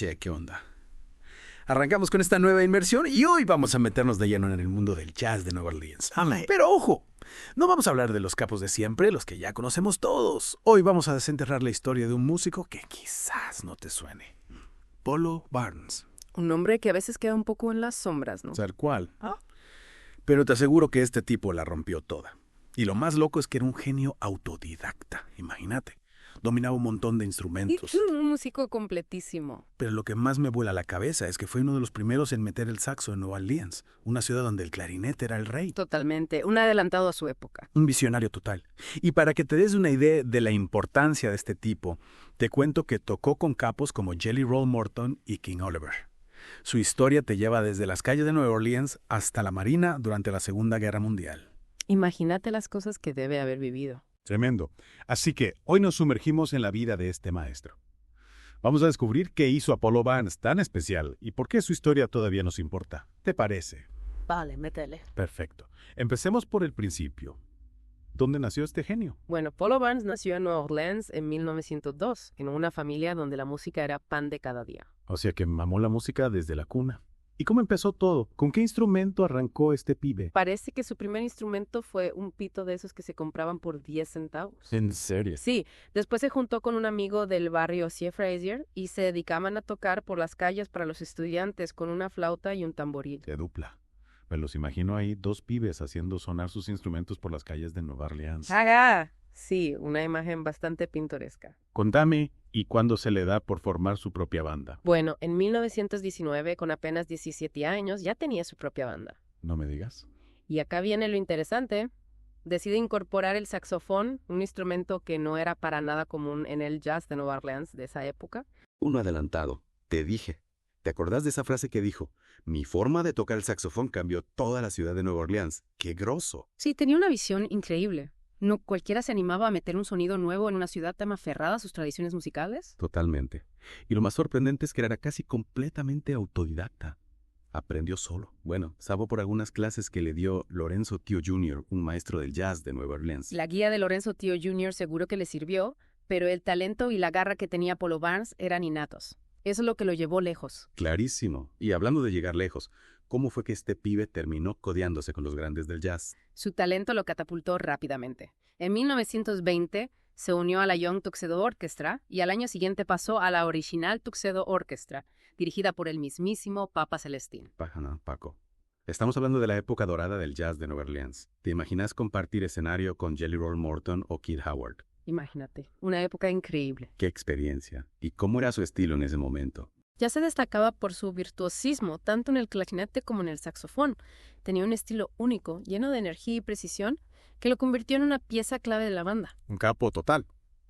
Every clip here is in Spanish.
Che, ¿qué onda? Arrancamos con esta nueva inmersión y hoy vamos a meternos de lleno en el mundo del jazz de Nueva Orleans. Amén. Pero ojo, no vamos a hablar de los capos de siempre, los que ya conocemos todos. Hoy vamos a desenterrar la historia de un músico que quizás no te suene. Polo Barnes. Un nombre que a veces queda un poco en las sombras, ¿no? Tal cual. Pero te aseguro que este tipo la rompió toda. Y lo más loco es que era un genio autodidacta, imagínate. Dominaba un montón de instrumentos. Un músico completísimo. Pero lo que más me vuela la cabeza es que fue uno de los primeros en meter el saxo en Nueva Orleans, una ciudad donde el clarinete era el rey. Totalmente. Un adelantado a su época. Un visionario total. Y para que te des una idea de la importancia de este tipo, te cuento que tocó con capos como Jelly Roll Morton y King Oliver. Su historia te lleva desde las calles de Nueva Orleans hasta la Marina durante la Segunda Guerra Mundial. Imagínate las cosas que debe haber vivido. Tremendo. Así que hoy nos sumergimos en la vida de este maestro. Vamos a descubrir qué hizo a Polo Barnes tan especial y por qué su historia todavía nos importa. ¿Te parece? Vale, métele. Perfecto. Empecemos por el principio. ¿Dónde nació este genio? Bueno, Polo Barnes nació en Nueva Orleans en 1902, en una familia donde la música era pan de cada día. O sea que mamó la música desde la cuna. ¿Y cómo empezó todo? ¿Con qué instrumento arrancó este pibe? Parece que su primer instrumento fue un pito de esos que se compraban por 10 centavos. ¿En serio? Sí, después se juntó con un amigo del barrio C. Frazier y se dedicaban a tocar por las calles para los estudiantes con una flauta y un tamboril. De dupla. Me los imagino ahí, dos pibes haciendo sonar sus instrumentos por las calles de Nueva Orleans. ¡Haga! Sí, una imagen bastante pintoresca. Contame, ¿y cuándo se le da por formar su propia banda? Bueno, en 1919, con apenas 17 años, ya tenía su propia banda. No me digas. Y acá viene lo interesante. Decide incorporar el saxofón, un instrumento que no era para nada común en el jazz de Nueva Orleans de esa época. Uno adelantado. Te dije. ¿Te acordás de esa frase que dijo? Mi forma de tocar el saxofón cambió toda la ciudad de Nueva Orleans. ¡Qué grosso! Sí, tenía una visión increíble. ¿No cualquiera se animaba a meter un sonido nuevo en una ciudad tan aferrada a sus tradiciones musicales? Totalmente. Y lo más sorprendente es que era casi completamente autodidacta. Aprendió solo. Bueno, salvo por algunas clases que le dio Lorenzo Tio Jr., un maestro del jazz de Nueva Orleans. La guía de Lorenzo Tio Jr. seguro que le sirvió, pero el talento y la garra que tenía Polo Barnes eran innatos. Eso es lo que lo llevó lejos. Clarísimo. Y hablando de llegar lejos, ¿cómo fue que este pibe terminó codeándose con los grandes del jazz? Su talento lo catapultó rápidamente. En 1920 se unió a la Young Tuxedo Orchestra y al año siguiente pasó a la Original Tuxedo Orchestra, dirigida por el mismísimo Papa Celestín. Paco. Estamos hablando de la época dorada del jazz de Nueva Orleans. ¿Te imaginas compartir escenario con Jelly Roll Morton o Kid Howard? Imagínate, una época increíble. ¡Qué experiencia! ¿Y cómo era su estilo en ese momento? Ya se destacaba por su virtuosismo, tanto en el clarinete como en el saxofón. Tenía un estilo único, lleno de energía y precisión, que lo convirtió en una pieza clave de la banda. Un capo total.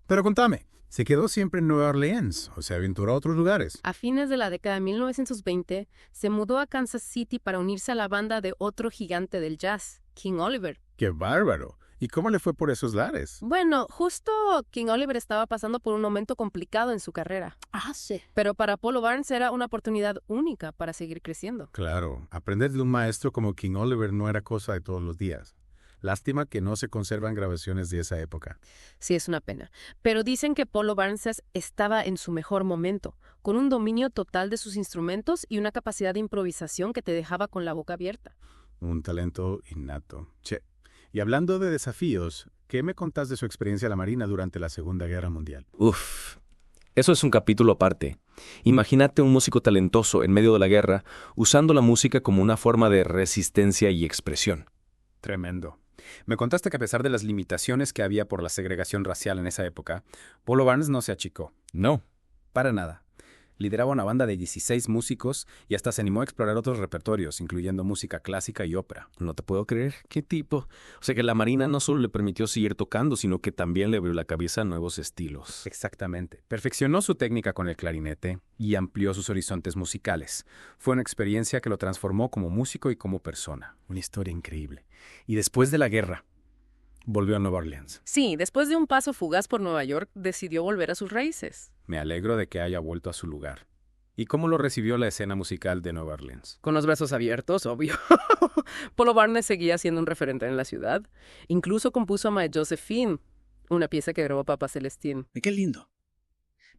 Pero contame, ¿se quedó siempre en Nueva Orleans o se aventuró a otros lugares? A fines de la década de 1920, se mudó a Kansas City para unirse a la banda de otro gigante del jazz, King Oliver. ¡Qué bárbaro! ¿Y cómo le fue por esos lares? Bueno, justo King Oliver estaba pasando por un momento complicado en su carrera. Sí. Pero para Polo Barnes era una oportunidad única para seguir creciendo. Claro, aprender de un maestro como King Oliver no era cosa de todos los días. Lástima que no se conservan grabaciones de esa época. Sí, es una pena. Pero dicen que Polo Barnes estaba en su mejor momento, con un dominio total de sus instrumentos y una capacidad de improvisación que te dejaba con la boca abierta. Un talento innato. Che. Y hablando de desafíos, ¿qué me contás de su experiencia en la Marina durante la Segunda Guerra Mundial? Uf, eso es un capítulo aparte. Imagínate un músico talentoso en medio de la guerra usando la música como una forma de resistencia y expresión. Tremendo. Me contaste que a pesar de las limitaciones que había por la segregación racial en esa época, Polo Barnes no se achicó. No. Para nada. Lideraba una banda de 16 músicos y hasta se animó a explorar otros repertorios, incluyendo música clásica y ópera. No te puedo creer. ¿Qué tipo? O sea que la Marina no solo le permitió seguir tocando, sino que también le abrió la cabeza a nuevos estilos. Exactamente. Perfeccionó su técnica con el clarinete y amplió sus horizontes musicales. Fue una experiencia que lo transformó como músico y como persona. Una historia increíble. Y después de la guerra, volvió a Nueva Orleans. Sí, después de un paso fugaz por Nueva York, decidió volver a sus raíces. Me alegro de que haya vuelto a su lugar. ¿Y cómo lo recibió la escena musical de Nueva Orleans? Con los brazos abiertos, obvio. Polo Barnes seguía siendo un referente en la ciudad. Incluso compuso a My Josephine, una pieza que grabó Papa Celestín. ¡Qué lindo!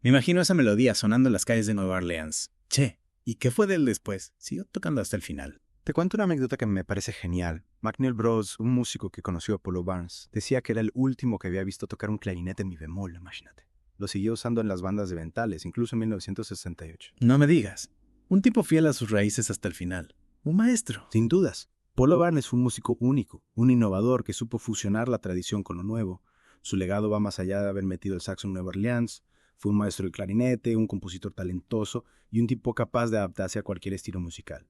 Me imagino esa melodía sonando en las calles de Nueva Orleans. Che, ¿y qué fue de él después? Siguió tocando hasta el final. Te cuento una anécdota que me parece genial. McNeil Bros, un músico que conoció a Polo Barnes, decía que era el último que había visto tocar un clarinete en mi bemol, imagínate. Lo siguió usando en las bandas de ventales, incluso en 1968. No me digas. Un tipo fiel a sus raíces hasta el final. Un maestro. Sin dudas. Polo Barnes fue un músico único, un innovador que supo fusionar la tradición con lo nuevo. Su legado va más allá de haber metido el saxo en Nueva Orleans. Fue un maestro del clarinete, un compositor talentoso y un tipo capaz de adaptarse a cualquier estilo musical.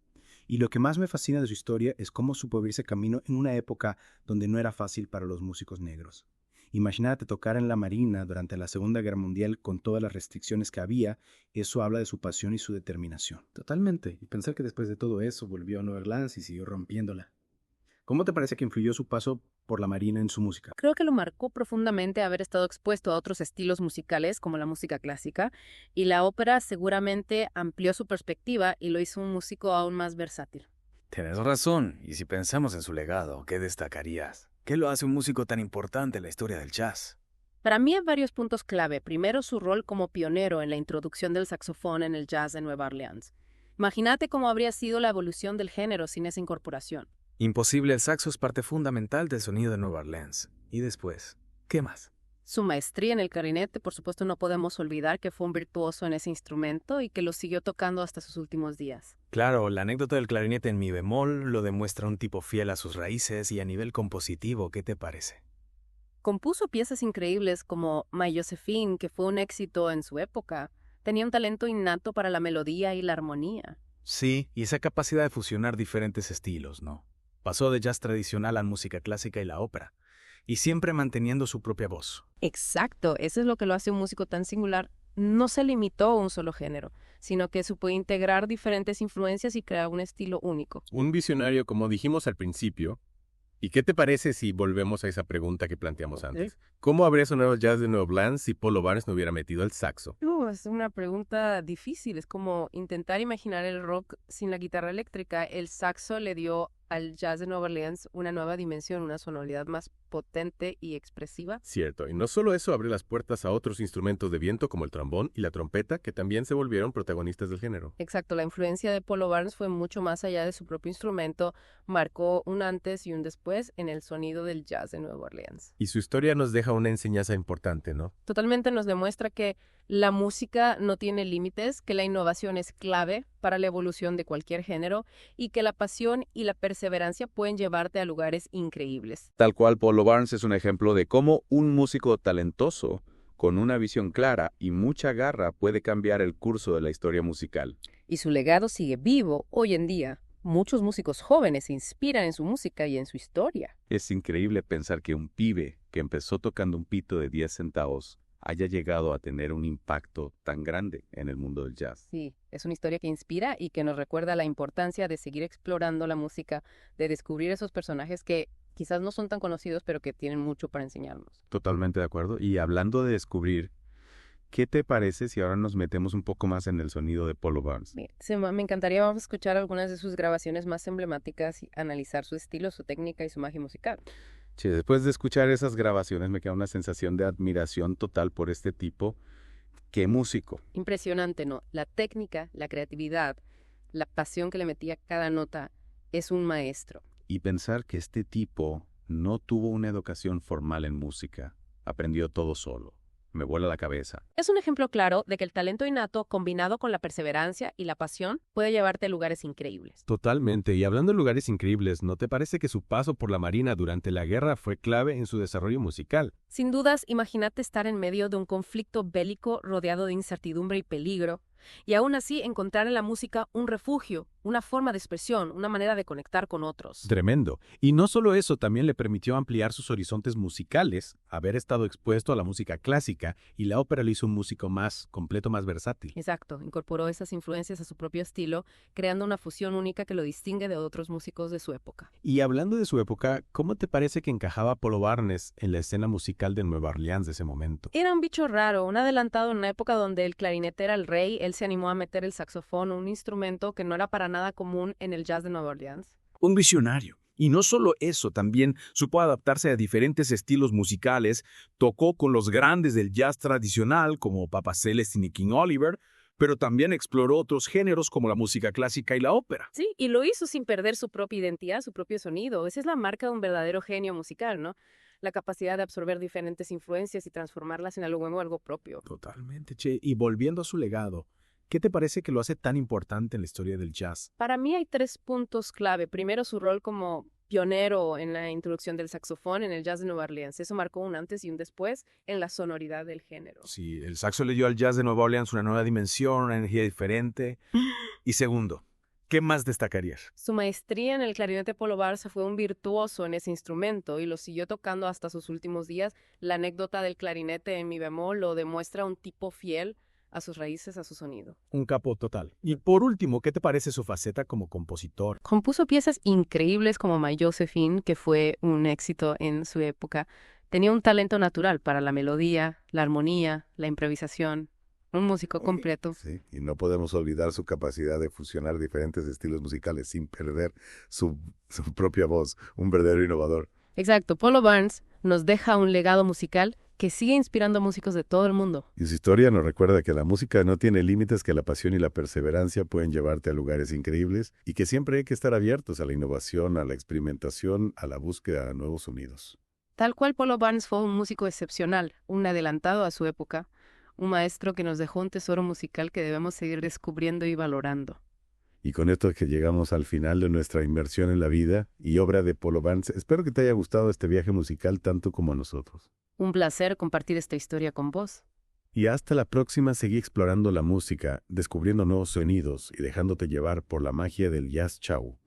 Y lo que más me fascina de su historia es cómo supo abrirse camino en una época donde no era fácil para los músicos negros. Imagínate tocar en la Marina durante la Segunda Guerra Mundial con todas las restricciones que había. Eso habla de su pasión y su determinación. Totalmente. Y pensar que después de todo eso volvió a Nueva Orleans y siguió rompiéndola. ¿Cómo te parece que influyó su paso por la Marina en su música? Creo que lo marcó profundamente haber estado expuesto a otros estilos musicales como la música clásica, y la ópera seguramente amplió su perspectiva y lo hizo un músico aún más versátil. Tienes razón, y si pensamos en su legado, ¿qué destacarías? ¿Qué lo hace un músico tan importante en la historia del jazz? Para mí hay varios puntos clave. Primero, su rol como pionero en la introducción del saxofón en el jazz de Nueva Orleans. Imagínate cómo habría sido la evolución del género sin esa incorporación. Imposible, el saxo es parte fundamental del sonido de Nueva Orleans. Y después, ¿qué más? Su maestría en el clarinete, por supuesto, no podemos olvidar que fue un virtuoso en ese instrumento y que lo siguió tocando hasta sus últimos días. Claro, la anécdota del clarinete en mi bemol lo demuestra un tipo fiel a sus raíces y a nivel compositivo, ¿qué te parece? Compuso piezas increíbles como My Josephine, que fue un éxito en su época. Tenía un talento innato para la melodía y la armonía. Sí, y esa capacidad de fusionar diferentes estilos, ¿no? Pasó de jazz tradicional a música clásica y la ópera, y siempre manteniendo su propia voz. Exacto, eso es lo que lo hace un músico tan singular. No se limitó a un solo género, sino que supo integrar diferentes influencias y crear un estilo único. Un visionario, como dijimos al principio. ¿Y qué te parece si volvemos a esa pregunta que planteamos antes? ¿Cómo habría sonado el jazz de Nueva Orleans si Polo Barnes no hubiera metido el saxo? Es una pregunta difícil, es como intentar imaginar el rock sin la guitarra eléctrica. El saxo le dio al jazz de Nueva Orleans una nueva dimensión, una sonoridad más potente y expresiva. Cierto, y no solo eso abre las puertas a otros instrumentos de viento como el trombón y la trompeta, que también se volvieron protagonistas del género. Exacto, la influencia de Polo Barnes fue mucho más allá de su propio instrumento, marcó un antes y un después en el sonido del jazz de Nueva Orleans. Y su historia nos deja una enseñanza importante, ¿no? Totalmente nos demuestra que la música no tiene límites, que la innovación es clave para la evolución de cualquier género y que la pasión y la perseverancia pueden llevarte a lugares increíbles. Tal cual, Polo Barnes es un ejemplo de cómo un músico talentoso, con una visión clara y mucha garra, puede cambiar el curso de la historia musical. Y su legado sigue vivo hoy en día. Muchos músicos jóvenes se inspiran en su música y en su historia. Es increíble pensar que un pibe que empezó tocando un pito de 10 centavos haya llegado a tener un impacto tan grande en el mundo del jazz. Sí, es una historia que inspira y que nos recuerda la importancia de seguir explorando la música, de descubrir esos personajes que quizás no son tan conocidos, pero que tienen mucho para enseñarnos. Totalmente de acuerdo. Y hablando de descubrir, ¿qué te parece si ahora nos metemos un poco más en el sonido de Polo Barnes? Me encantaría vamos a escuchar algunas de sus grabaciones más emblemáticas y analizar su estilo, su técnica y su magia musical. Che, después de escuchar esas grabaciones me queda una sensación de admiración total por este tipo. ¡Qué músico! Impresionante, ¿no? La técnica, la creatividad, la pasión que le metía a cada nota, es un maestro. Y pensar que este tipo no tuvo una educación formal en música, aprendió todo solo. Me vuela la cabeza. Es un ejemplo claro de que el talento innato, combinado con la perseverancia y la pasión, puede llevarte a lugares increíbles. Totalmente. Y hablando de lugares increíbles, ¿no te parece que su paso por la Marina durante la guerra fue clave en su desarrollo musical? Sin dudas, imagínate estar en medio de un conflicto bélico rodeado de incertidumbre y peligro, y aún así encontrar en la música un refugio, una forma de expresión, una manera de conectar con otros. Tremendo. Y no solo eso, también le permitió ampliar sus horizontes musicales, haber estado expuesto a la música clásica, y la ópera lo hizo un músico más completo, más versátil. Exacto, incorporó esas influencias a su propio estilo, creando una fusión única que lo distingue de otros músicos de su época. Y hablando de su época, ¿cómo te parece que encajaba Polo Barnes en la escena musical de Nueva Orleans de ese momento? Era un bicho raro, un adelantado en una época donde el clarinete era el rey. Él se animó a meter el saxofón, un instrumento que no era para nada común en el jazz de Nueva Orleans. Un visionario. Y no solo eso, también supo adaptarse a diferentes estilos musicales, tocó con los grandes del jazz tradicional como Papa Celestin y King Oliver, pero también exploró otros géneros como la música clásica y la ópera. Sí, y lo hizo sin perder su propia identidad, su propio sonido. Esa es la marca de un verdadero genio musical, ¿no? La capacidad de absorber diferentes influencias y transformarlas en algo nuevo, algo propio. Totalmente, che. Y volviendo a su legado, ¿qué te parece que lo hace tan importante en la historia del jazz? Para mí hay 3 puntos clave. Primero, su rol como pionero en la introducción del saxofón en el jazz de Nueva Orleans. Eso marcó un antes y un después en la sonoridad del género. Sí, el saxo le dio al jazz de Nueva Orleans una nueva dimensión, una energía diferente. Y segundo, ¿qué más destacarías? Su maestría en el clarinete Polo Barça fue un virtuoso en ese instrumento y lo siguió tocando hasta sus últimos días. La anécdota del clarinete en mi bemol lo demuestra un tipo fiel a sus raíces, a su sonido. Un capo total. Y por último, ¿qué te parece su faceta como compositor? Compuso piezas increíbles como My Josephine, que fue un éxito en su época. Tenía un talento natural para la melodía, la armonía, la improvisación. Un músico completo. Sí, y no podemos olvidar su capacidad de fusionar diferentes estilos musicales sin perder su propia voz, un verdadero innovador. Exacto, Polo Barnes nos deja un legado musical que sigue inspirando a músicos de todo el mundo. Y su historia nos recuerda que la música no tiene límites, que la pasión y la perseverancia pueden llevarte a lugares increíbles y que siempre hay que estar abiertos a la innovación, a la experimentación, a la búsqueda de nuevos sonidos. Tal cual Polo Barnes fue un músico excepcional, un adelantado a su época, un maestro que nos dejó un tesoro musical que debemos seguir descubriendo y valorando. Y con esto es que llegamos al final de nuestra inmersión en la vida y obra de Polo Barnes. Espero que te haya gustado este viaje musical tanto como a nosotros. Un placer compartir esta historia con vos. Y hasta la próxima, seguí explorando la música, descubriendo nuevos sonidos y dejándote llevar por la magia del jazz. Chau.